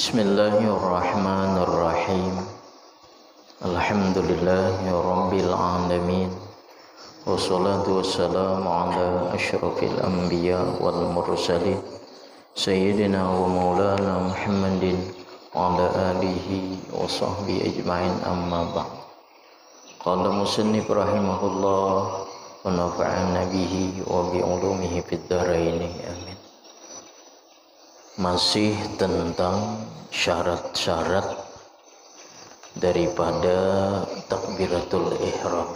Bismillahirrahmanirrahim. Alhamdulillahi rabbil alamin. Wassalatu wassalamu ala asyrafil anbiya wal mursalin sayyidina wa maulana Muhammadin wa ala alihi wa sahbihi ajma'in, amma ba'd. Qala musannif rahimahullah wa nafa'ana bihi wa bi ulumihi fid dharain, amin. Masih tentang syarat-syarat daripada takbiratul ihram.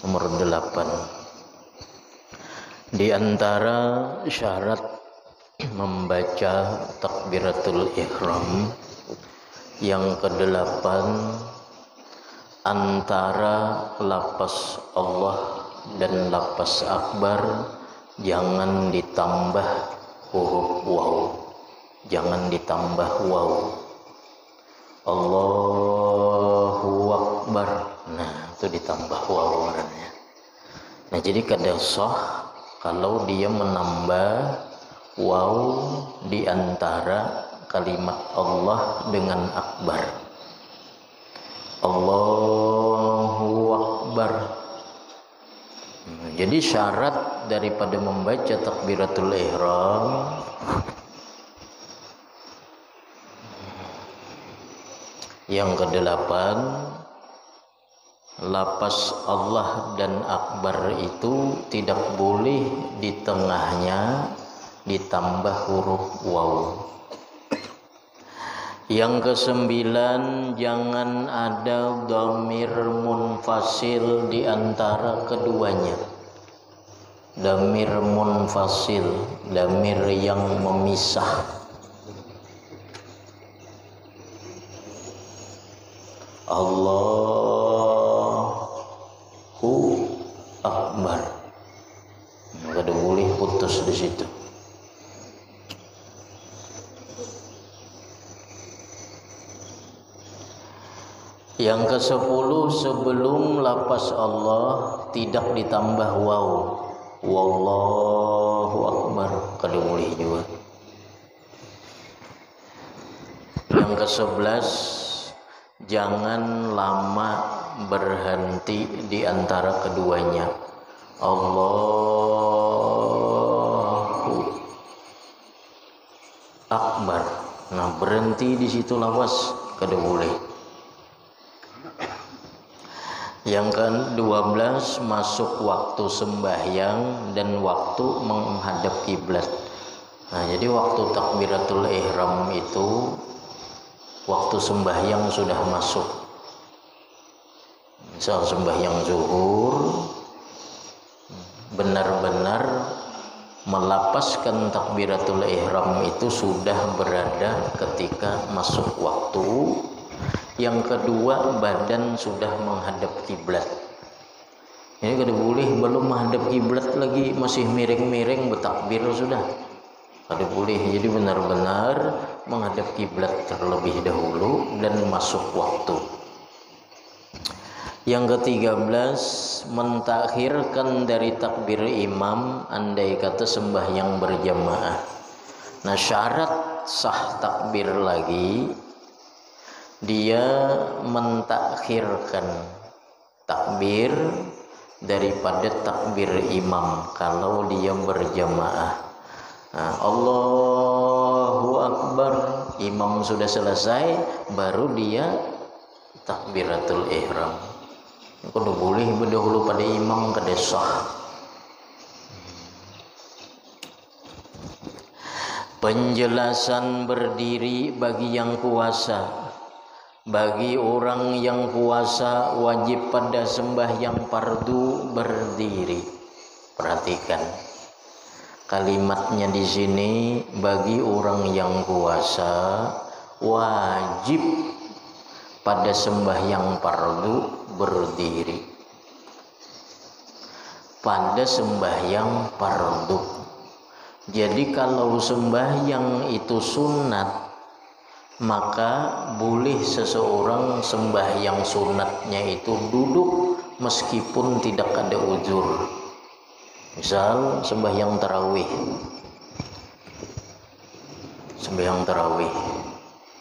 Nomor 8. Di antara syarat membaca takbiratul ihram yang ke-8, antara lafaz Allah dan lafaz akbar jangan ditambah huruf waw, jangan ditambah waw. Allahu akbar, nah itu ditambah waw orangnya. Nah jadi kada sah kalau dia menambah waw di antara kalimat Allah dengan akbar. Allahu akbar. Jadi syarat daripada membaca takbiratul ihram yang ke-8, lafaz Allah dan akbar itu tidak boleh di tengahnya ditambah huruf waw. Yang ke-9, jangan ada dhamir munfasil di antara keduanya. Dhamir munfasil, dhamir yang memisah. Allahu akbar, kada boleh putus di situ. Yang ke-10, sebelum lafaz Allah tidak ditambah waw. Wallahu akbar, kada boleh juga. Yang ke-11, jangan lama berhenti di antara keduanya. Allahu akbar, nah berhenti di situ lafaz, kada boleh. Yang ke-12, masuk waktu sembahyang dan waktu menghadap kiblat. Nah, jadi waktu takbiratul ihram itu waktu sembahyang sudah masuk. Misal sembahyang zuhur, benar-benar melapaskan takbiratul ihram itu sudah berada ketika masuk waktu. Yang kedua, badan sudah menghadap kiblat. Ini kada boleh belum menghadap kiblat lagi masih miring-miring bertakbir sudah. Kada boleh. Jadi benar-benar menghadap kiblat terlebih dahulu dan masuk waktu. Yang ke-13, mentakhirkan dari takbir imam andai kata sembahyang berjamaah. Nah, syarat sah takbir lagi, dia mentakhirkan takbir daripada takbir imam kalau dia berjamaah. Nah, Allahu akbar, imam sudah selesai, baru dia takbiratul ihram. Kudu boleh berdahulu pada imam, kada sah. Penjelasan berdiri bagi yang puasa. Bagi orang yang puasa wajib pada sembahyang fardu berdiri. Perhatikan kalimatnya di sini, bagi orang yang puasa wajib pada sembahyang fardu berdiri. Pada sembahyang fardu. Jadi kalau sembahyang itu sunat, maka boleh seseorang sembahyang sunatnya itu duduk meskipun tidak ada uzur. Misal sembahyang tarawih,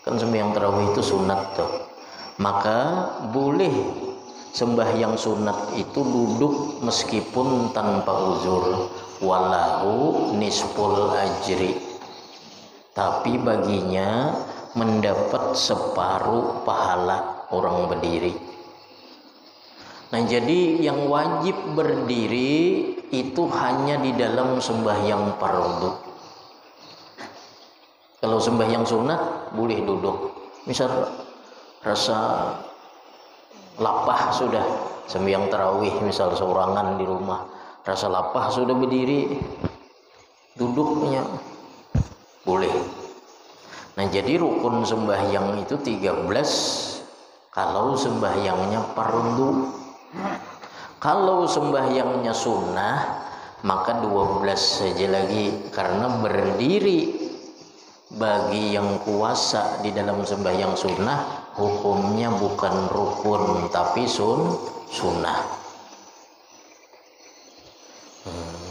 kan sembahyang tarawih itu sunat tuh, maka boleh sembahyang sunat itu duduk meskipun tanpa uzur, walahu nisful ajri, tapi baginya mendapat separuh pahala orang berdiri. Nah, jadi yang wajib berdiri itu hanya di dalam sembahyang fardu. Kalau sembahyang sunat boleh duduk. Misal rasa lapah sudah, sembahyang tarawih misal seorangan di rumah, rasa lapah sudah berdiri, duduknya boleh. Nah, jadi rukun sembahyang itu 13 kalau sembahyangnya fardu. Kalau sembahyangnya sunnah maka 12 saja lagi, karena berdiri bagi yang kuasa di dalam sembahyang sunnah hukumnya bukan rukun tapi sunnah.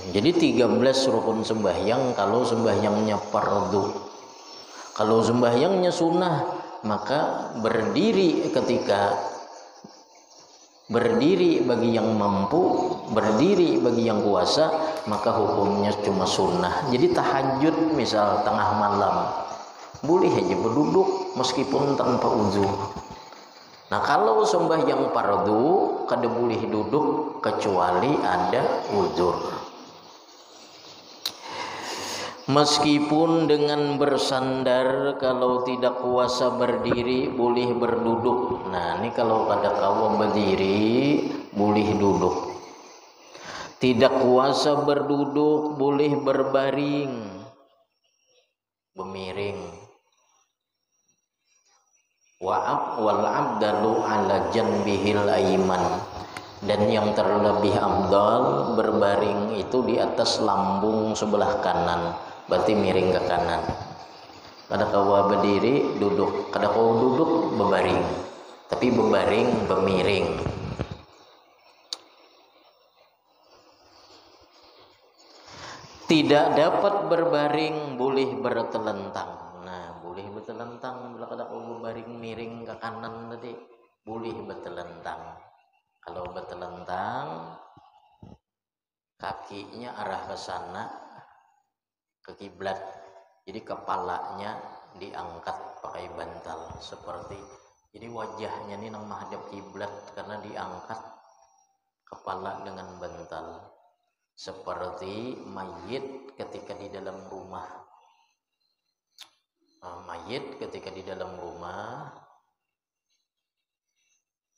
Jadi 13 rukun sembahyang kalau sembahyangnya fardu. Kalau sembahyangnya sunnah maka berdiri bagi yang mampu, berdiri bagi yang kuasa, maka hukumnya cuma sunnah. Jadi tahajud misal tengah malam boleh aja berduduk meskipun tanpa uzur. Nah, kalau sembahyang fardu kada boleh duduk kecuali ada uzur. Meskipun dengan bersandar, kalau tidak kuasa berdiri boleh berduduk. Nah, ini kalau kada kawa berdiri boleh duduk. Tidak kuasa berduduk boleh berbaring, bermiring. Wal abdalu ala janbihil aiman, dan yang terlebih abdal berbaring itu di atas lambung sebelah kanan, berarti miring ke kanan. Kada kawa berdiri duduk, kada kawa duduk berbaring, tapi berbaring bermiring. Tidak dapat berbaring boleh bertelentang. Nah, boleh bertelentang bila kada kawa berbaring miring ke kanan tadi, boleh bertelentang. Kalau bertelentang kakinya arah ke sana, ke kiblat, jadi kepalanya diangkat pakai bantal seperti, jadi wajahnya ini nang menghadap kiblat karena diangkat kepala dengan bantal, seperti mayit ketika di dalam rumah. Mayit ketika di dalam rumah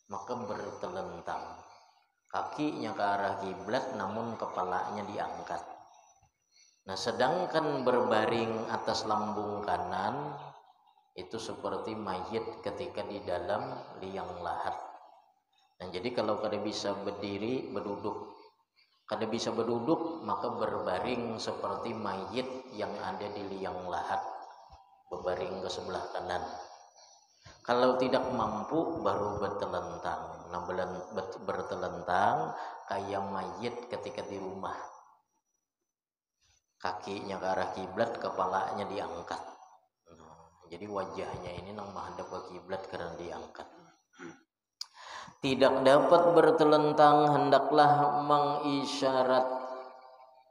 maka bertelentang, kakinya ke arah kiblat namun kepalanya diangkat. Nah, sedangkan berbaring atas lambung kanan itu seperti mayit ketika di dalam liang lahat. Nah, jadi kalau kada bisa berdiri berduduk, kada bisa berduduk maka berbaring seperti mayit yang ada di liang lahat, berbaring ke sebelah kanan. Kalau tidak mampu baru bertelentang. Nah, bertelentang kayak mayit ketika di rumah, kakinya ke arah kiblat, kepalanya diangkat. Jadi wajahnya ini nang menghadap ke kiblat karena diangkat. Tidak dapat bertelentang hendaklah mengisyarat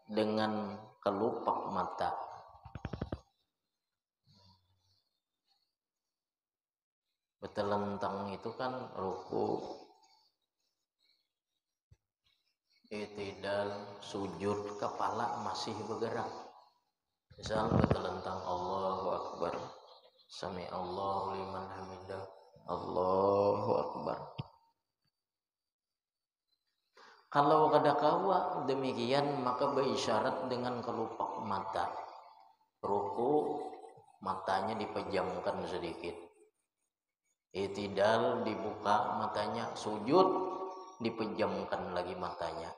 dengan kelopak mata. Bertelentang itu kan ruku, i'tidal, sujud, kepala masih bergerak. Misal bertelentang Allahu Akbar, sami Allahu liman hamidah, Allahu Akbar. Kalau kada kawa demikian maka berisyarat dengan kelopak mata. Ruku matanya dipejamkan sedikit, i'tidal dibuka matanya, sujud dipejamkan lagi matanya.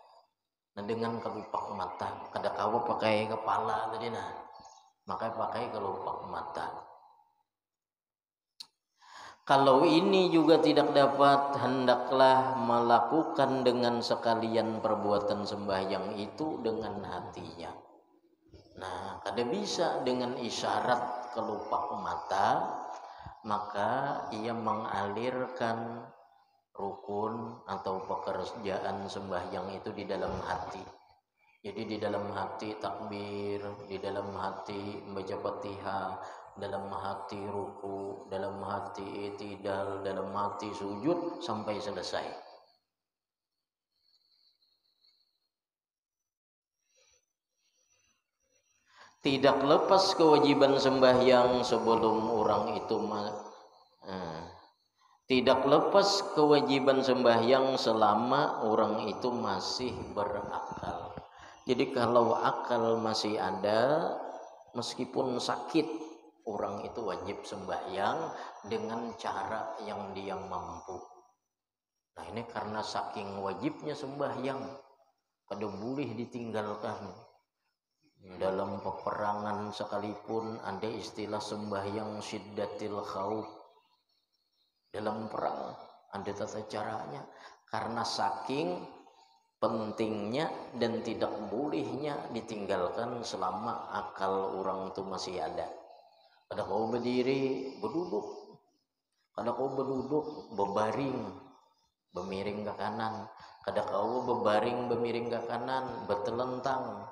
Nah, dengan kelopak mata, kada kawa pakai kepala tadi, nah maka pakai kelopak mata. Kalau ini juga tidak dapat, hendaklah melakukan dengan sekalian perbuatan sembahyang itu dengan hatinya. Nah, kada bisa dengan isyarat kelupak mata, maka ia mengalirkan rukun atau pekerjaan sembahyang itu di dalam hati. Jadi di dalam hati takbir, di dalam hati membaca Fatihah, dalam hati ruku, dalam hati i'tidal, dalam hati sujud sampai selesai. Tidak lepas kewajiban sembahyang sebelum orang itu tidak lepas kewajiban sembahyang selama orang itu masih berakal. Jadi kalau akal masih ada, meskipun sakit, orang itu wajib sembahyang dengan cara yang dia mampu. Nah ini karena saking wajibnya sembahyang, kada boleh ditinggalkan. Dalam peperangan sekalipun ada istilah sembahyang syiddatil khauf. Dalam perang ada tata caranya, karena saking pentingnya dan tidak bolehnya ditinggalkan selama akal orang itu masih ada. Kada kau berdiri berduduk, kada kau berduduk berbaring bemiring ke kanan, kada kau berbaring bemiring ke kanan bertelentang,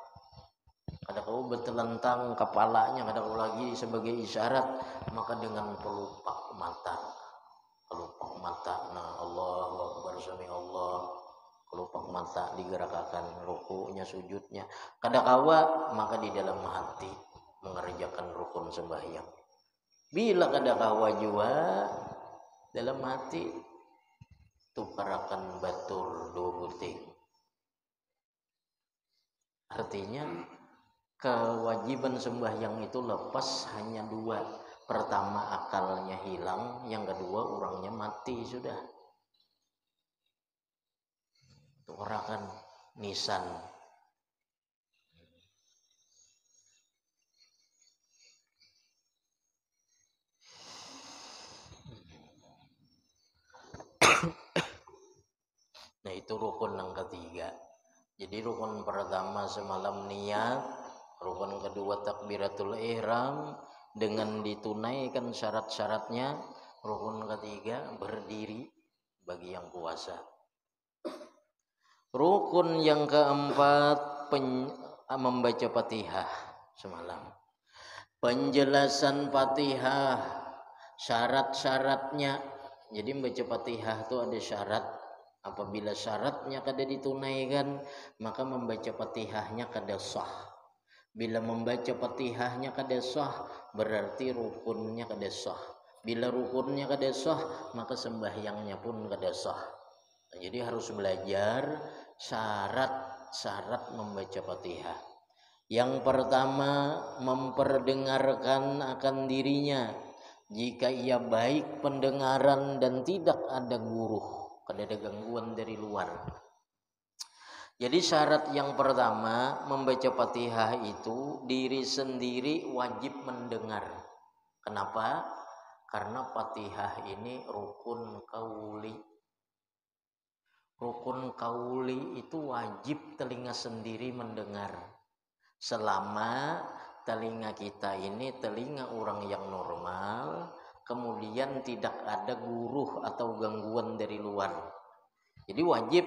kada kau bertelentang kepalanya, kada kau lagi sebagai isyarat, maka dengan pelupak mata. Kelupak mata, nah Allahu Akbar sami Allah, kelupak mata digerakkan rukunya sujudnya, kada kawa maka di dalam hati mengerjakan rukun sembahyang. Bila kada kawa jua dalam hati tukarakan batur dua buting. Artinya kewajiban sembahyang itu lepas hanya dua. Pertama akalnya hilang, yang kedua orangnya mati sudah. Itu orang kan nisan. Nah itu rukun yang ketiga. Jadi rukun pertama semalam niat, rukun kedua takbiratul ihram dengan ditunaikan syarat-syaratnya, rukun ketiga berdiri bagi yang puasa. Rukun yang keempat membaca Fatihah semalam. Penjelasan Fatihah, syarat-syaratnya. Jadi membaca Fatihah itu ada syarat. Apabila syaratnya kada ditunaikan, maka membaca Fatihahnya kada sah. Bila membaca Fatihahnya kada sah, berarti rukunnya kada sah. Bila rukunnya kada sah, maka sembahyangnya pun kada sah. Nah, jadi harus belajar syarat-syarat membaca Fatihah. Yang pertama, memperdengarkan akan dirinya. Jika ia baik pendengaran dan tidak ada guru, kada ada gangguan dari luar. Jadi syarat yang pertama membaca Fatihah itu diri sendiri wajib mendengar. Kenapa? Karena Fatihah ini rukun qauli. Rukun qauli itu wajib telinga sendiri mendengar. Selama telinga kita ini telinga orang yang normal, kemudian tidak ada guru atau gangguan dari luar. Jadi wajib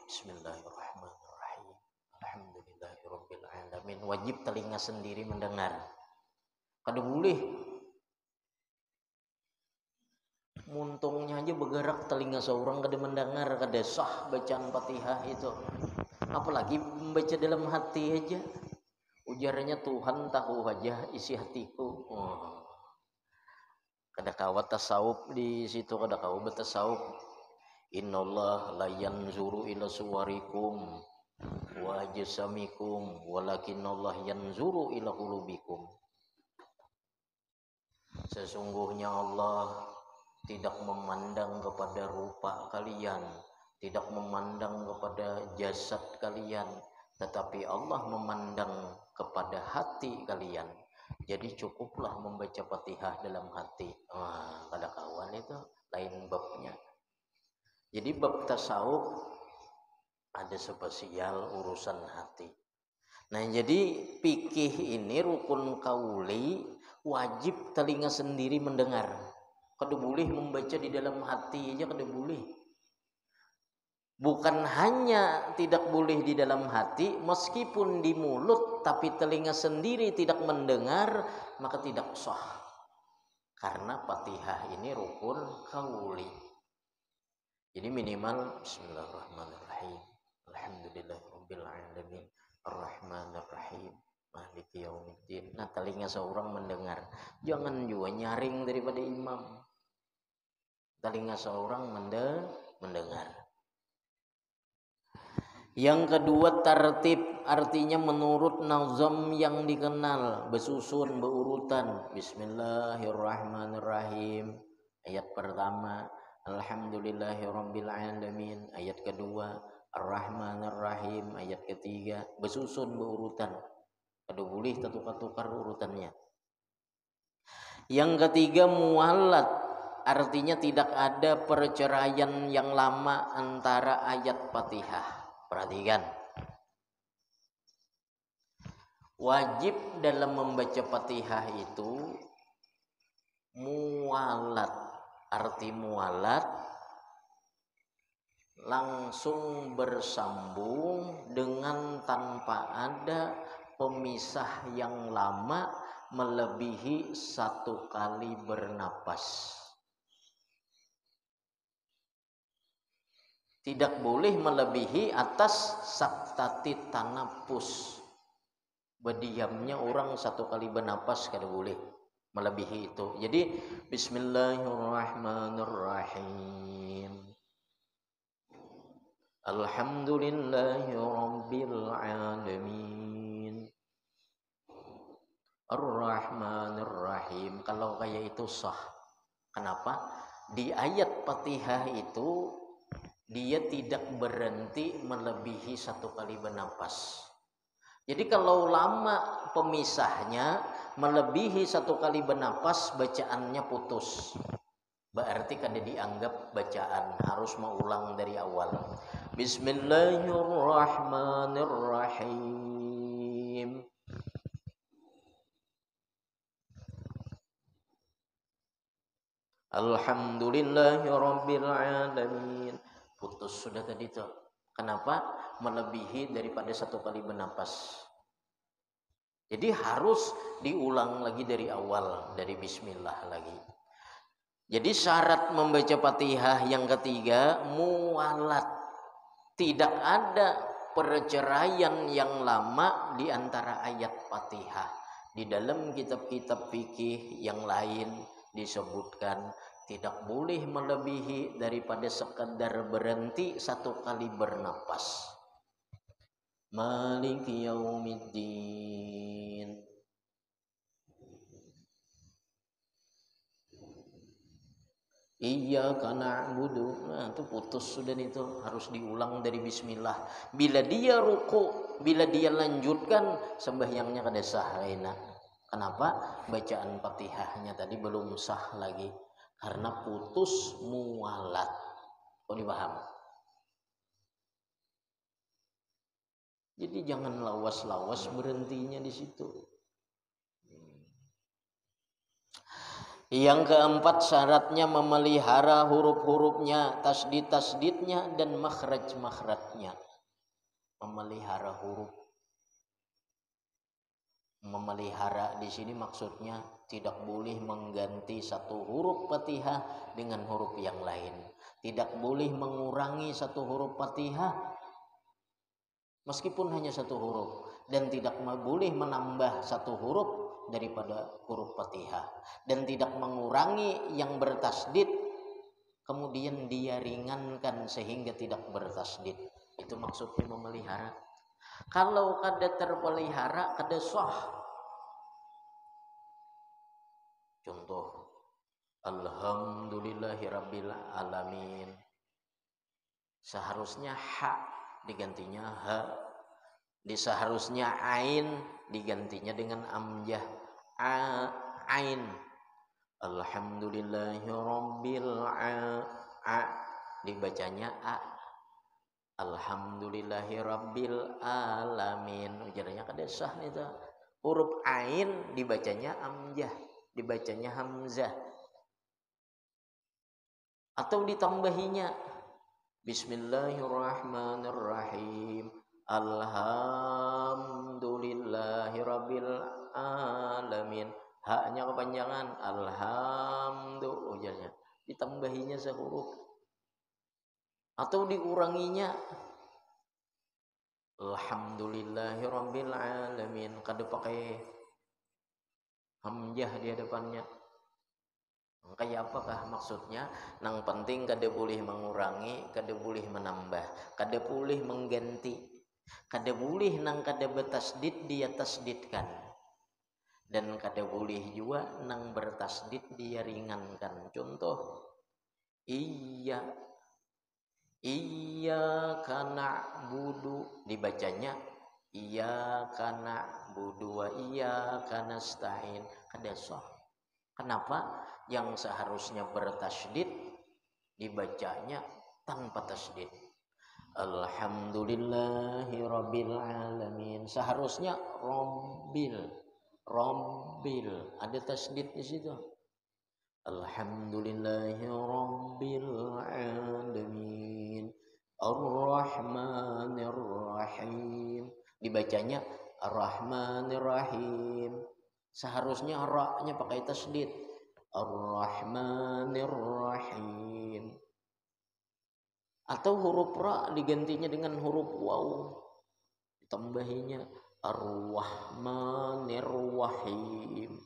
Bismillahirrahmanirrahim. Alhamdulillahirabbil alamin. Wajib telinga sendiri mendengar. Kada boleh muntungnya aja bergerak telinga seorang kada mendengar, kada sah bacaan Fatihah itu. Apalagi membaca dalam hati aja. Ujarnya Tuhan tahu aja isi hatiku. Kada kawat tasawuf di situ, kada kawat tasawuf. Innallaha la yanzuru ila suwarikum wa ajsamikum walakinnallaha yanzuru ila qulubikum. Sesungguhnya Allah tidak memandang kepada rupa kalian, tidak memandang kepada jasad kalian, tetapi Allah memandang kepada hati kalian. Jadi cukuplah membaca Fatihah dalam hati. Kada kawan itu lain babnya. Jadi bab tasawuf ada spesial urusan hati. Nah, jadi fikih ini rukun kauli, wajib telinga sendiri mendengar. Kada boleh membaca di dalam hati aja, kada boleh. Bukan hanya tidak boleh di dalam hati, meskipun di mulut tapi telinga sendiri tidak mendengar, maka tidak sah. Karena Fatihah ini rukun kauli. Jadi minimal bismillahirrahmanirrahim. Alhamdulillahirabbil alamin. Ar-Rahmanir-Rahim. Maliki yaumiddin. Nah, telinga seorang mendengar. Jangan juga nyaring daripada imam. Telinga seorang mendengar. Yang kedua tartib, artinya menurut nazam yang dikenal, bersusun, berurutan. Bismillahirrahmanirrahim. Ayat pertama, Alhamdulillahirabbil alamin. Ayat kedua, Ar-Rahmanir-Rahim. Ayat ketiga, bersusun, berurutan. Kada boleh tukar-tukar urutannya. Yang ketiga muwalat, artinya tidak ada perceraian yang lama antara ayat Fatihah. Perhatikan, wajib dalam membaca Fatihah itu muwalat. Arti muwalat langsung bersambung dengan tanpa ada pemisah yang lama melebihi 1 kali bernapas. Tidak boleh melebihi atas saktati tanapus. Berdiamnya orang 1 kali bernapas kada boleh melebihi itu. Jadi bismillahirrahmanirrahim. Alhamdulillahirabbil alamin. Ar-Rahmanir-Rahim. Kalau kayak itu sah. Kenapa? Di ayat Fatihah itu dia tidak berhenti melebihi 1 kali bernapas. Jadi kalau lama pemisahnya melebihi 1 kali bernapas, bacaannya putus. Berarti kada dianggap bacaan, harus mengulang dari awal. Bismillahirrahmanirrahim. Alhamdulillahirabbil alamin. Putus sudah tadi tuh. Kenapa? Melebihi daripada 1 kali bernapas. Jadi harus diulang lagi dari awal, dari bismillah lagi. Jadi syarat membaca Fatihah yang ketiga muwalat. Tidak ada perceraian yang lama di antara ayat Fatihah. Di dalam kitab-kitab fikih yang lain disebutkan tidak boleh melebihi daripada sekadar berhenti 1 kali bernapas. Maliki yaumiddin. Iyyaka na'budu. Nah, itu putus sudah itu, harus diulang dari bismillah. Bila dia ruku, bila dia lanjutkan sembahyangnya kada sah. Kenapa? Bacaan Fatihahnya tadi belum sah lagi karena putus muwalat. Kau dipaham? Jadi jangan lawas-lawas berhentinya di situ. Yang keempat syaratnya memelihara huruf-hurufnya, tasdid-tasdidnya dan makhraj-makhrajnya. Memelihara huruf. Memelihara di sini maksudnya tidak boleh mengganti 1 huruf Fatihah dengan huruf yang lain. Tidak boleh mengurangi 1 huruf Fatihah meskipun hanya 1 huruf, dan tidak boleh menambah 1 huruf daripada huruf Fatihah, dan tidak mengurangi yang bertasdid kemudian dia ringankan sehingga tidak bertasdid. Itu maksudnya memelihara. Kalau kada terpelihara kada sah. Contoh, Alhamdulillahirabbil alamin. Seharusnya ha digantinya ha. Seharusnya ain digantinya dengan amjah ain. Alhamdulillahi rabbil dibacanya a. Alhamdulillahi rabbil alamin, ujarnya kada sah itu. Huruf ain dibacanya amjah, dibacanya hamzah. Atau ditambahinya Bismillahirrahmanirrahim. Alhamdulillahi rabbil alamin. Haknya kepanjangan, alhamdu, ujarnya. Ditambahinya sehuruf. Atau dikuranginya, alhamdulillahi rabbil alamin. Kada pakai hamzah di hadapannya. Kayak apakah maksudnya? Nang penting kada boleh mengurangi, kada boleh menambah, kada boleh mengganti, kada boleh nang kada bertasdid dia tasdidkan, dan kada boleh juga nang bertasdid dia ringankan. Contoh, iyyaka na'budu dibacanya iyyaka na'budu wa iyyaka nasta'in, kada sah. Kenapa? Yang seharusnya bertasydid dibacanya tanpa tasydid. Alhamdulillahi rabbil alamin. Seharusnya rombil. Ada tasydid di situ. Alhamdulillahi rabbil alamin. Ar-Rahmanir Rahim. Dibacanya Ar-Rahmanir Rahim. Seharusnya ra-nya pakai tasydid. Ar-Rahmanir Rahim. Atau huruf ra digantinya dengan huruf waw. Ditambahinya Ar-Rahmanir Rahim.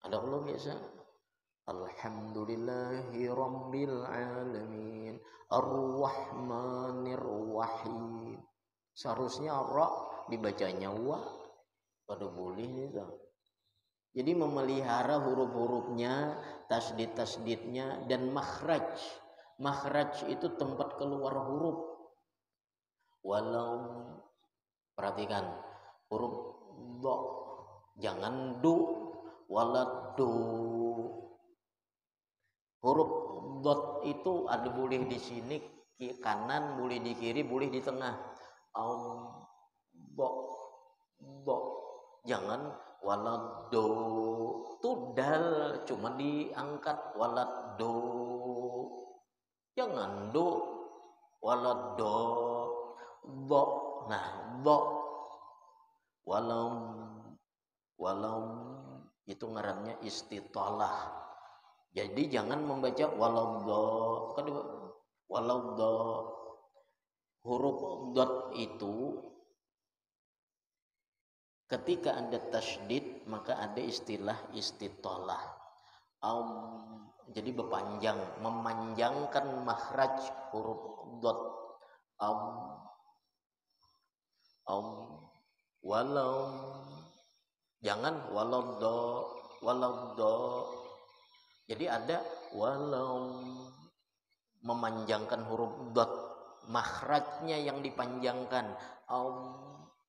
Ada kalau biasa Alhamdulillahi rabbil alamin. Ar-Rahmanir Rahim. Seharusnya ra dibacanya wa. Pada boleh itu. Jadi memelihara huruf-hurufnya, tasdid-tasdidnya, dan makhraj. Makhraj itu tempat keluar huruf. Walau perhatikan huruf do, jangan du, walad du. Huruf dot itu ada boleh di sini kanan, boleh di kiri, boleh di tengah. Bo. Jangan walado, tuh dal cuma diangkat walado. Jangan do, walado, do. Nah, do. Walau itu ngarannya istitalah. Jadi jangan membaca walado. Walado. Huruf dot itu ketika ada tasydid maka ada istilah istitalah. Jadi berpanjang, memanjangkan makhraj huruf dot. Walau jangan walau do. Jadi ada walau memanjangkan huruf dot, makhrajnya yang dipanjangkan.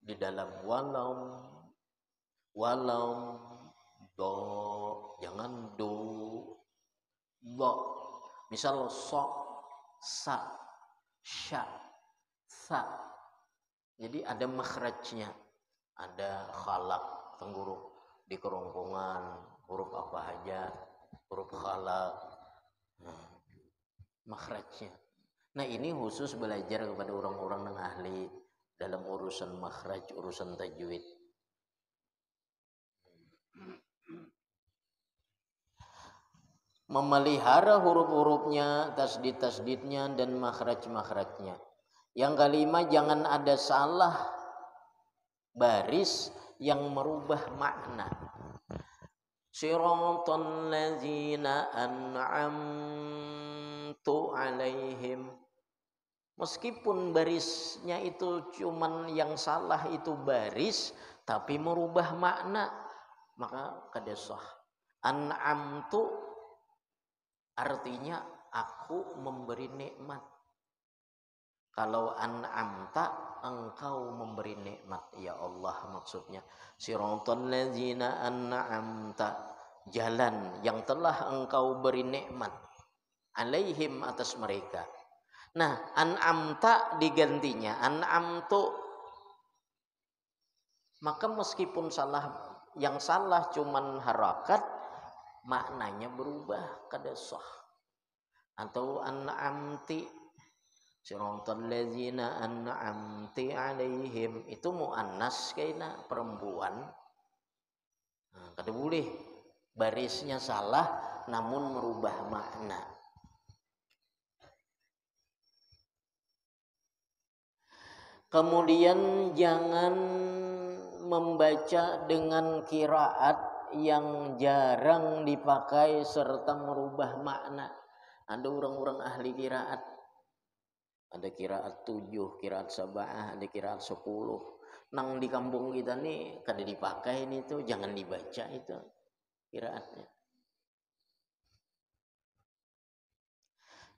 Di dalam walau do, jangan do. Misal so, sa, sya, sa. Jadi ada makhrajnya, ada khalaq, tengguruk di kerongkongan, huruf apa aja, huruf khalaq, makhrajnya. Nah ini khusus belajar kepada orang-orang yang ahli dalam urusan makhraj, urusan tajwid. Memelihara huruf-hurufnya, tasdid-tasdidnya, dan makhraj-makhrajnya. Yang kelima, jangan ada salah baris yang merubah makna. Siratal ladzina an'amtu alaihim. Meskipun barisnya itu cuman yang salah itu baris, tapi merubah makna, maka kada sah. An'amtu artinya aku memberi nikmat. Kalau an'amta, engkau memberi nikmat, ya Allah maksudnya. Siratal ladzina an'amta, jalan yang telah engkau beri nikmat alaihim atas mereka. Nah, an'amta digantinya an'amtu. Maka meskipun yang salah cuman harakat, maknanya berubah kada sah. Atau an'amti siratal ladzina an'amti alaihim, itu muannas kaina perempuan. Nah, kada boleh barisnya salah namun merubah makna. Kemudian jangan membaca dengan qiraat yang jarang dipakai serta merubah makna. Ada orang-orang ahli qiraat, ada qiraat 7, qiraat 7, ada qiraat 10. Nang di kampung kita nih kada dipakai ini tuh, jangan dibaca itu qiraatnya.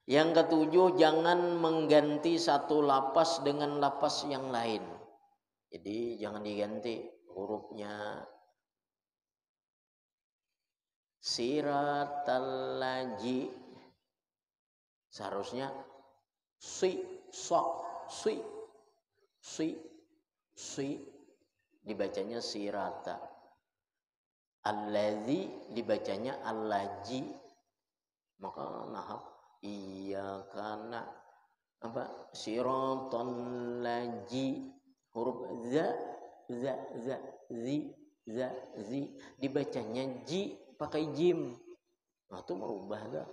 Yang ketujuh, jangan mengganti satu lapas dengan lapas yang lain. Jadi jangan diganti hurufnya. Siratal laji, seharusnya si, dibacanya sirata. Allazi dibacanya allaji. Maka nahab iya kana apa siratal laji, huruf zi dibacanya ji pakai jim. Nah, itu merubah dah.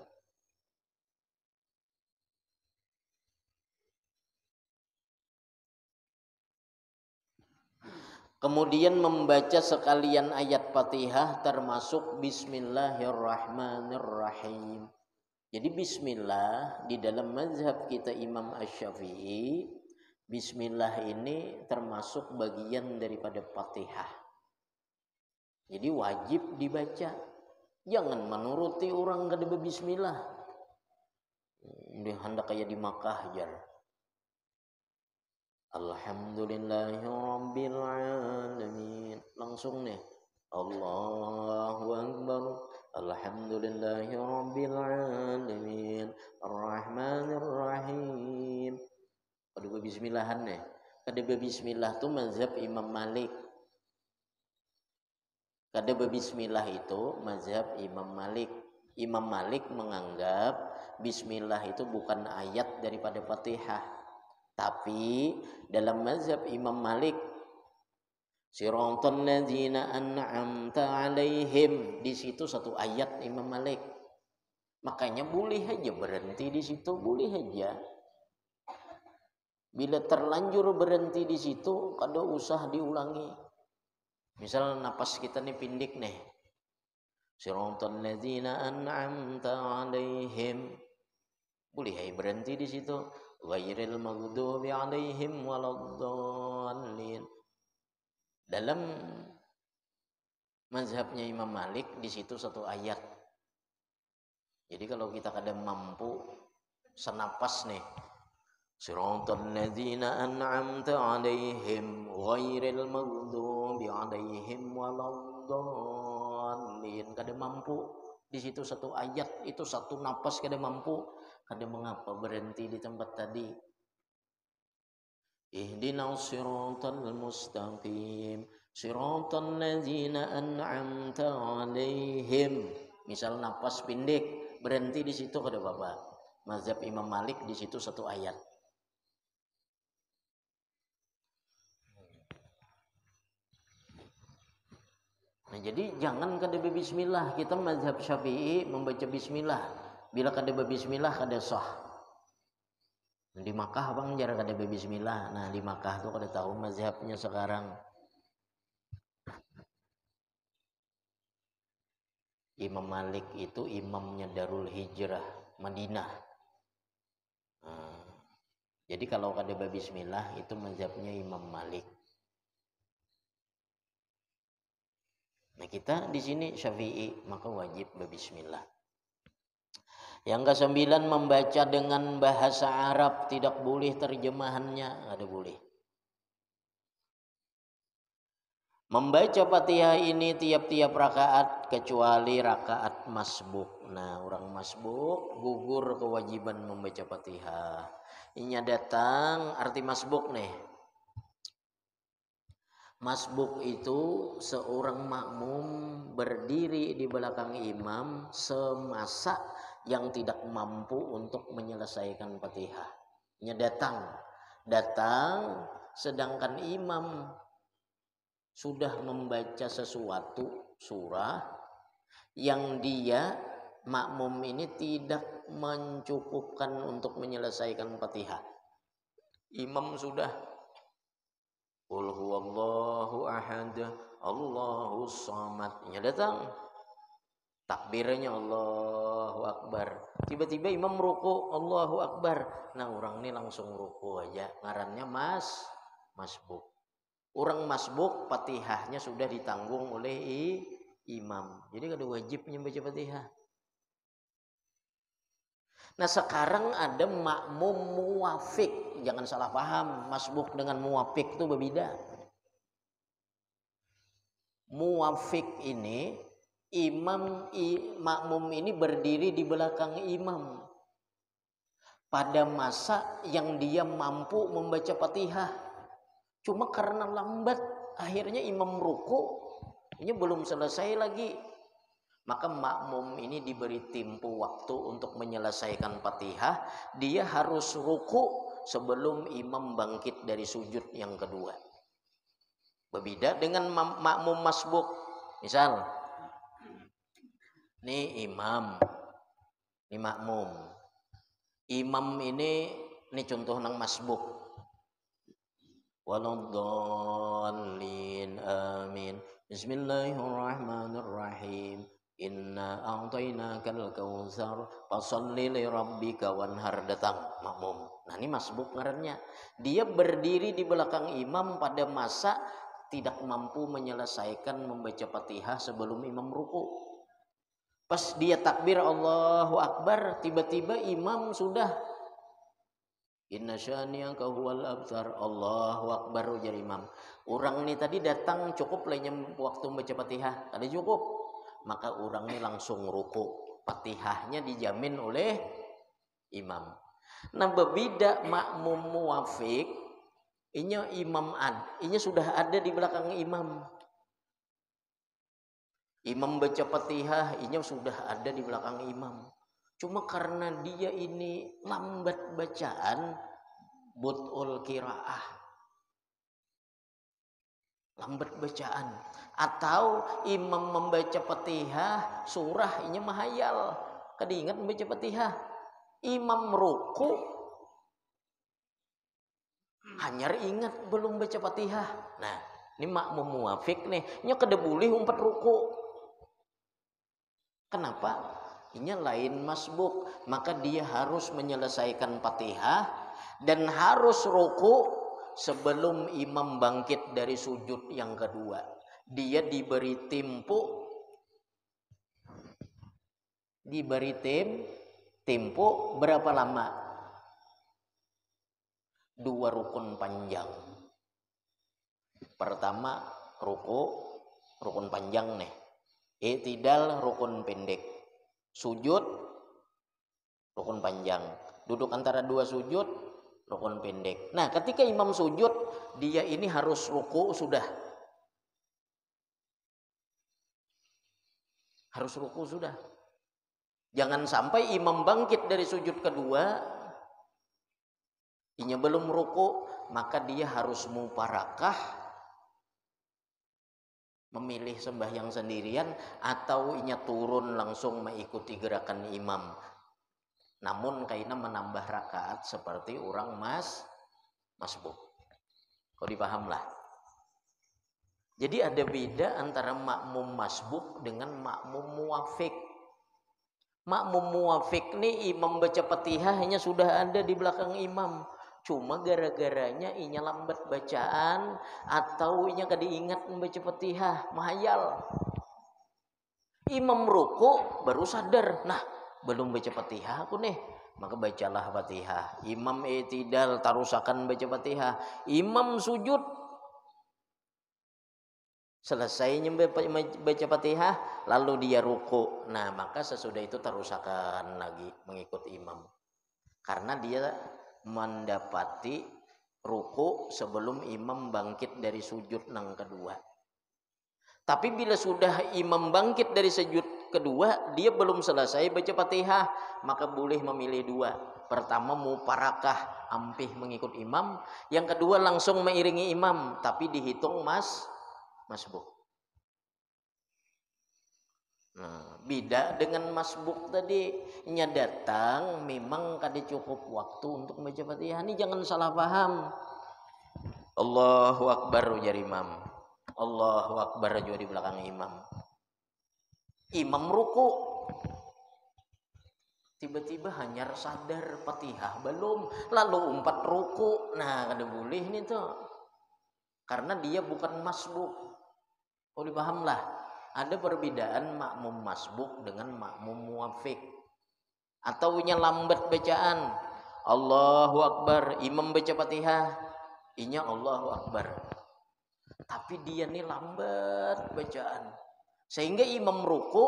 Kemudian membaca sekalian ayat Fatihah termasuk Bismillahirrahmanirrahim. Jadi bismillah di dalam mazhab kita Imam Asy-Syafi'i, bismillah ini termasuk bagian daripada Fatihah. Jadi wajib dibaca. Jangan menuruti orang kada bismillah. Dia hendak kayak di Makkah jar. Alhamdulillahirabbil alamin. Langsung nih. Allahu akbar. Alhamdulillahirabbil alamin. Arrahmanirrahim. Kada bismillahan nih. Kada bismillah itu mazhab Imam Malik. Kada bismillah itu mazhab Imam Malik. Imam Malik menganggap bismillah itu bukan ayat daripada Fatihah. Tapi dalam mazhab Imam Malik, siratal ladzina an'amta alaihim, di situ satu ayat Imam Malik. Makanya boleh aja berhenti di situ, boleh aja. Bila terlanjur berhenti di situ, kada usah diulangi. Misal napas kita nih pindik nih. Siratal ladzina an'amta alaihim. Boleh aja berhenti di situ. Ghairil maghdubi alaihim waladdallin. Dalam mazhabnya Imam Malik di situ satu ayat. Jadi kalau kita kada mampu senapas nih, siratal ladzina an'amta alaihim ghairil maghdubi alaihim waladdallin, kada mampu di situ satu ayat itu satu napas kada mampu, kada mengapa berhenti di tempat tadi. Ihdinas siratal mustaqim siratal ladzina an'amta alaihim. Misal napas pendek berhenti di situ kada apa-apa. Mazhab Imam Malik di situ satu ayat. Nah, jadi jangan kada bismillah. Kita mazhab Syafi'i membaca bismillah. Bila kada bismillah kada sah. Di Makkah bang jarang kada bismillah. Nah, di Makkah tuh kada tahu mazhabnya sekarang. Imam Malik itu imamnya Darul Hijrah Madinah. Nah, jadi kalau kada bismillah itu mazhabnya Imam Malik. Nah, kita di sini Syafi'i, maka wajib berbismillah. Yang ke-9, membaca dengan bahasa Arab, tidak boleh terjemahannya, ada boleh. Membaca Fatihah ini tiap-tiap rakaat kecuali rakaat masbuk. Nah, orang masbuk gugur kewajiban membaca Fatihah. Ini datang arti masbuk nih. Masbuk itu seorang makmum berdiri di belakang imam semasa yang tidak mampu untuk menyelesaikan Fatihah. Nya datang sedangkan imam sudah membaca sesuatu surah yang dia makmum ini tidak mencukupkan untuk menyelesaikan Fatihah. Imam sudah Qul huwallahu ahad, Allahu samad. Nya datang. Takbirnya Allahu Akbar. Tiba-tiba imam ruku, Allahu Akbar. Nah, orang ini langsung ruku aja. Ngarannya masbuk. Orang masbuk Fatihahnya sudah ditanggung oleh imam. Jadi kada wajibnya baca Fatihah. Nah, sekarang ada makmum muwafik. Jangan salah paham, masbuk dengan muwafik itu berbeda. Muwafik ini makmum ini berdiri di belakang imam pada masa yang dia mampu membaca Fatihah. Cuma karena lambat akhirnya imam ruku, ini belum selesai lagi. Maka makmum ini diberi tempo waktu untuk menyelesaikan Fatihah. Dia harus ruku sebelum imam bangkit dari sujud yang kedua. Berbeda dengan makmum masbuk. Misal, ini imam, ini makmum. Imam ini contoh nang masbuk. Waladdallin amin. Bismillahirrahmanirrahim. Inna a'tainakal kautsar fasholli li rabbika wanhar. Datang makmum. Nah, ini masbuk ngarannya. Dia berdiri di belakang imam pada masa tidak mampu menyelesaikan membaca Fatihah sebelum imam ruku. Pas dia takbir Allahu Akbar, tiba-tiba imam sudah Inna syani'aka huwal abtar. Allahu Akbar ujar imam. Orang ini tadi datang cukup lainnya waktu membaca Fatihah. Ada cukup. Maka orang ini langsung ruku. Fatihahnya dijamin oleh imam. Nah, berbeda makmum muwafik, ini sudah ada di belakang imam. Imam baca Fatihah, ini sudah ada di belakang imam. Cuma karena dia ini lambat bacaan, but'ul qiraah. Lambat bacaan. Atau imam membaca Fatihah, surah ini mahayal. Kada ingat membaca Fatihah. Imam ruku, hanyar ingat belum baca Fatihah. Nah, ini makmum muwafik nih. Nya kada boleh umpat ruku. Kenapa? Ini lain masbuk. Maka dia harus menyelesaikan Fatihah dan harus ruku sebelum imam bangkit dari sujud yang kedua. Dia diberi tempo berapa lama? 2 rukun panjang. Pertama rukun panjang nih. I'tidal rukun pendek. Sujud rukun panjang. Duduk antara 2 sujud rukun pendek. Nah, ketika imam sujud, dia ini harus ruku sudah. Harus ruku sudah. Jangan sampai imam bangkit dari sujud kedua, inya belum ruku, maka dia harus muparakah, memilih sembahyang sendirian, atau inya turun langsung mengikuti gerakan imam. Namun kaina menambah rakaat seperti orang masbuk. Kau dipaham lah. Jadi ada beda antara makmum masbuk dengan makmum muwafik. Makmum muwafik nih imam baca Fatihah hanya sudah ada di belakang imam. Cuma gara-garanya inya lambat bacaan atau inya kada ingat membaca Fatihah, mahayal. Imam ruku baru sadar, nah belum baca Fatihah aku nih, maka bacalah Fatihah. Imam i'tidal tarusakan baca Fatihah. Imam sujud Selesai baca Fatihah lalu dia ruku. Nah, maka sesudah itu terusakan lagi mengikut imam. Karena dia mendapati ruku sebelum imam bangkit dari sujud nang kedua. Tapi bila sudah imam bangkit dari sujud kedua, dia belum selesai baca Fatihah, maka boleh memilih dua. Pertama muparakah, ampih mengikut imam. Yang kedua langsung mengiringi imam, tapi dihitung masbuk. Nah, beda dengan masbuk tadi, nya datang memang kada cukup waktu untuk baca Fatihah. Ini jangan salah paham. Allahu Akbar ujar imam. Allahu Akbar juga di belakang imam. Imam ruku. Tiba-tiba hanya sadar Fatihah belum, lalu umpat ruku. Nah, kada boleh nih tuh. Karena dia bukan masbuk. Oh, dipahamlah. Ada perbedaan makmum masbuk dengan makmum muwafiq. Atau nya lambat bacaan. Allahu Akbar, imam baca Fatihah, inya Allahu Akbar. Tapi dia nih lambat bacaan. Sehingga imam ruku,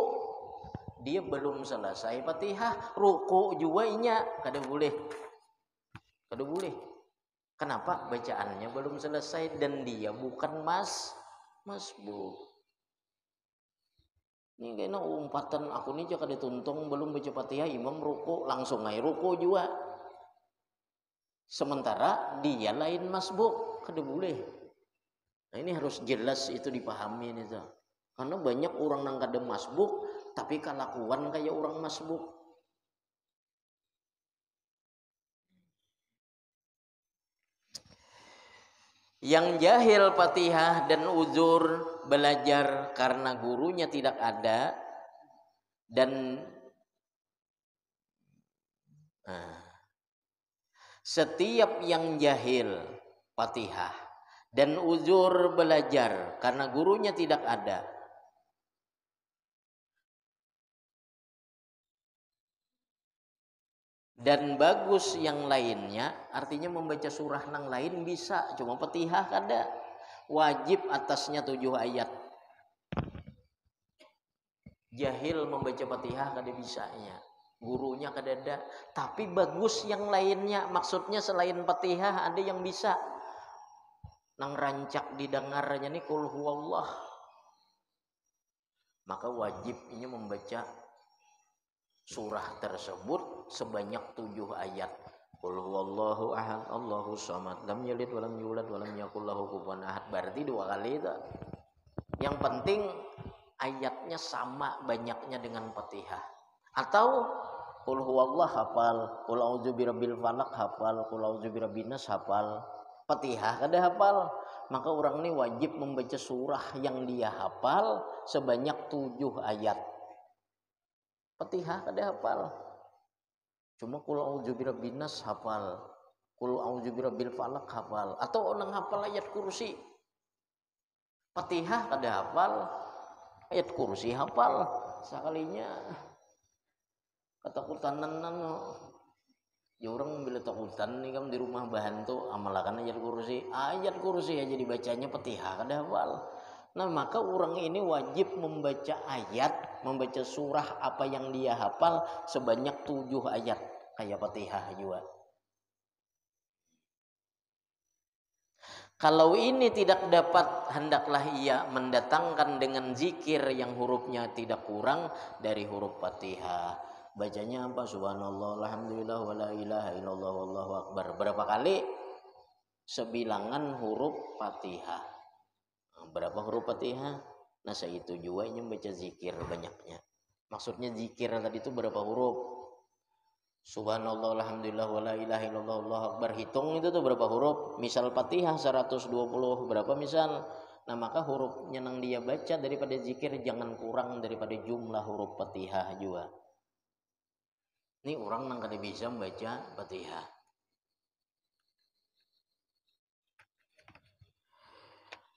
dia belum selesai Fatihah, ruku juga inya kada boleh. Kada boleh. Kenapa? Bacaannya belum selesai dan dia bukan masbuk. Ini kayaknya umpatan aku nih jaka dituntung belum baca Fatihah, imam ruku langsung aja ruku juga. Sementara dia lain masbuk, kada boleh. Nah, ini harus jelas itu dipahami nih tuh. Karena banyak orang nang kada masbuk tapi kelakuan kayak orang masbuk. Yang jahil Fatihah dan uzur belajar karena gurunya tidak ada dan setiap yang jahil Fatihah dan uzur belajar karena gurunya tidak ada dan bagus yang lainnya, artinya membaca surah nang lain bisa, cuma Fatihah kada, wajib atasnya 7 ayat. Jahil membaca Fatihah kada bisanya, gurunya kada ada, tapi bagus yang lainnya, maksudnya selain Fatihah ada yang bisa nang rancak didengarnya nih qul huwallah, maka wajib ini membaca surah tersebut sebanyak 7 ayat. Qul huwallahu ahad, Allahus samad, lam yalid walam yulad walam yakul lahu kufuwan ahad. Berarti 2 kali itu. Yang penting ayatnya sama banyaknya dengan Fatihah. Atau qul huwallah hafal, qul a'udzu birabbil falaq hafal, qul a'udzu birabbin nas hafal. Fatihah kada hafal, maka orang ini wajib membaca surah yang dia hafal sebanyak 7 ayat. Fatihah kada hafal. Cuma qul a'udzu birabbin nas hafal, qul a'udzu birabbil falaq hafal, atau orang hafal ayat kursi. Fatihah kada hafal, ayat kursi hafal sekalinya. Ketakutan ya orang bila takutan nih kamu di rumah bantu amalkan ayat kursi aja dibacanya Fatihah kada hafal. Nah, maka orang ini wajib membaca ayat, membaca surah apa yang dia hafal sebanyak 7 ayat kayak Fatihah juga. Kalau ini tidak dapat, hendaklah ia mendatangkan dengan zikir yang hurufnya tidak kurang dari huruf Fatihah. Bacanya apa? Subhanallah, alhamdulillah, wala ilaha illallah, wallahu akbar. Berapa kali? Sebilangan huruf Fatihah. Berapa huruf Fatihah? Nah, itu juga ini baca zikir banyaknya. Maksudnya zikir tadi itu berapa huruf? Subhanallah, alhamdulillah, wala ilaha illallah, wallahu akbar. Hitung itu tuh berapa huruf? Misal Fatihah 120 berapa misal? Nah, maka hurufnya yang dia baca daripada zikir jangan kurang daripada jumlah huruf Fatihah juga. Ini orang yang kada bisa membaca Fatihah.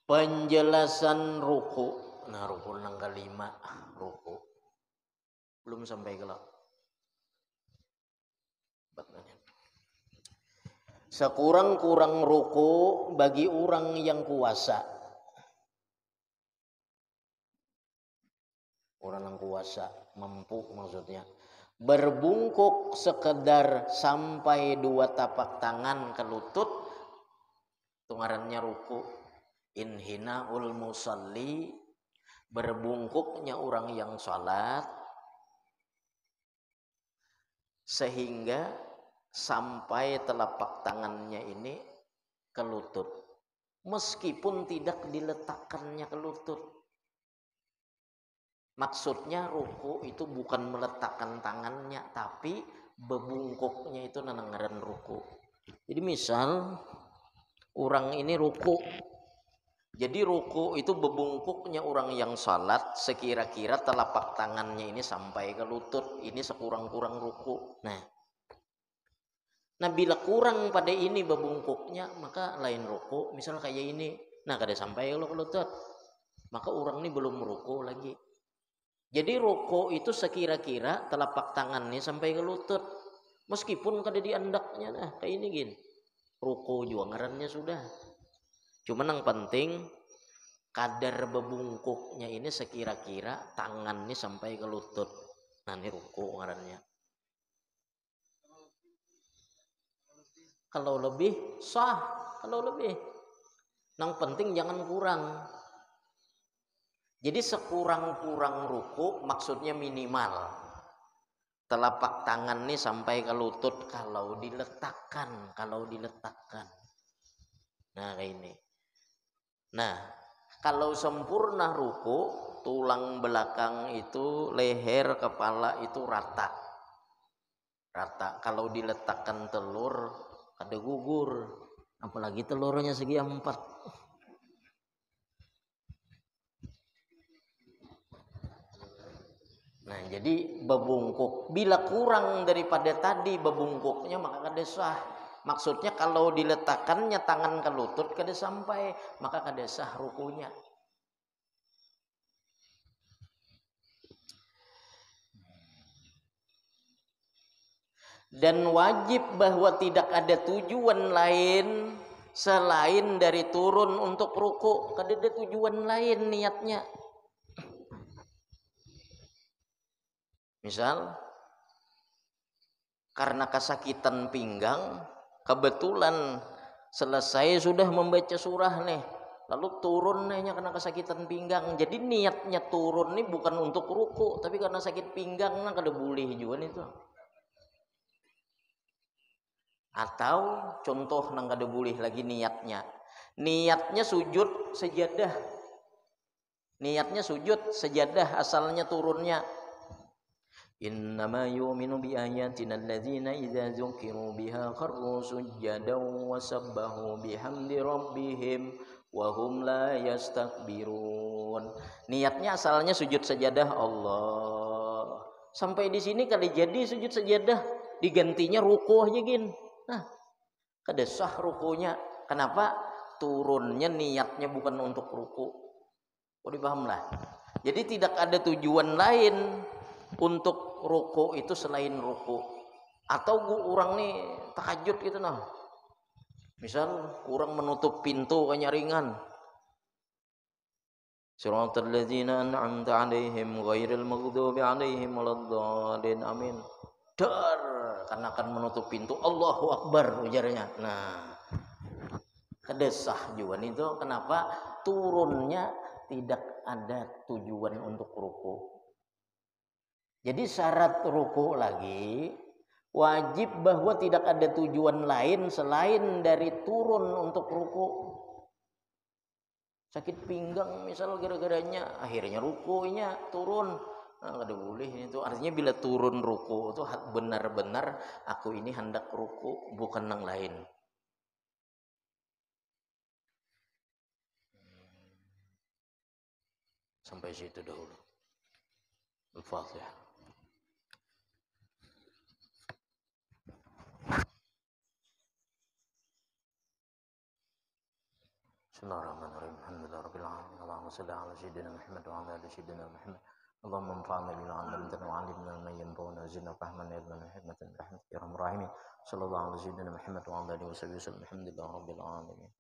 Penjelasan ruku. Nah, ruku yang kelima, ruku. Belum sampai ke lo. Sekurang-kurang ruku bagi orang yang kuasa. dewasa, mampu maksudnya. Berbungkuk sekedar sampai 2 tapak tangan ke lutut, itu ngarannya ruku. Inhinaul musalli, berbungkuknya orang yang sholat sehingga sampai telapak tangannya ini ke lutut, meskipun tidak diletakkannya ke lutut. Maksudnya ruku itu bukan meletakkan tangannya, tapi bebungkuknya itu nanangaran ruku. Jadi misal orang ini ruku, jadi ruku itu bebungkuknya orang yang salat sekira-kira telapak tangannya ini sampai ke lutut, ini sekurang-kurang ruku. Nah bila kurang pada ini bebungkuknya, maka lain ruku. Misal kayak ini, nah kada sampai ke lutut, maka orang ini belum ruku lagi. Jadi ruku itu sekira-kira telapak tangan ini sampai ke lutut, meskipun kada diandaknya, nah kayak ini gini. Ruku juga ngarannya sudah. Cuman yang penting kadar bebungkuknya ini sekira-kira tangan ini sampai ke lutut. Nah ini ruku ngarannya. Kalau lebih sah, kalau lebih. Yang penting jangan kurang. Jadi sekurang-kurang ruku maksudnya minimal telapak tangan ini sampai ke lutut kalau diletakkan. Nah kayak ini. Nah kalau sempurna ruku, tulang belakang itu, leher, kepala itu rata. Kalau diletakkan telur kada gugur, apalagi telurnya segi 4. Nah jadi bebungkuk, bila kurang daripada tadi bebungkuknya maka kada sah. Maksudnya kalau diletakkannya tangan ke lutut kada sampai, maka kada sah rukunya. Dan wajib bahwa tidak ada tujuan lain selain dari turun untuk ruku. Kada ada tujuan lain niatnya. Misal karena kesakitan pinggang, kebetulan selesai sudah membaca surah nih, lalu turun nih karena kesakitan pinggang. Jadi niatnya turun nih bukan untuk ruku, tapi karena sakit pinggang, nah kada boleh juga itu. Atau contoh nang kada boleh lagi niatnya sujud sejadah. Niatnya sujud sejadah asalnya turunnya. Innama yu'minu bi ayatina alladzina idza dzukiru biha kharru sujjadan wa sabbahu bihamdi rabbihim wa hum la yastakbirun. Niatnya asalnya sujud sajadah Allah. Sampai di sini kada jadi sujud sajadah, digantinya ruku aja gin. Nah, kada sah rukunya. Kenapa? Turunnya niatnya bukan untuk ruku. Oh, dipaham lah. Jadi tidak ada tujuan lain untuk ruku itu selain ruku. Atau orang nih tahajud gitu nah. Misal orang menutup pintu kenyaringan. Siratal ladzina an'amta 'alaihim ghairil maghdubi 'alaihim waladdallin. Amin. Dar karena akan menutup pintu, Allahu Akbar ujarnya. Nah, kedesah juga itu. Kenapa? Turunnya tidak ada tujuan untuk ruku. Jadi syarat ruku lagi wajib bahwa tidak ada tujuan lain selain dari turun untuk ruku. Sakit pinggang misal gara-garanya akhirnya rukunya turun. Nah, kada boleh itu. Artinya bila turun ruku itu benar-benar aku ini hendak ruku, bukan yang lain. Sampai situ dahulu. Al-Fatihah. Bismillahirrahmanirrahim. Alhamdulillahirabbil alamin. Allahumma shalli ala sayyidina Muhammad wa ala ali sayyidina Muhammad. Allahumma anfa'na bima 'allamtana wa 'allimna ma yanfa'una wa zidna fahman ya rabbana hikmatan bi rahmatika ya arhamar rahimin. Sallallahu ala sayyidina Muhammad wa ala alihi wasallam. Alhamdulillahirabbil alamin.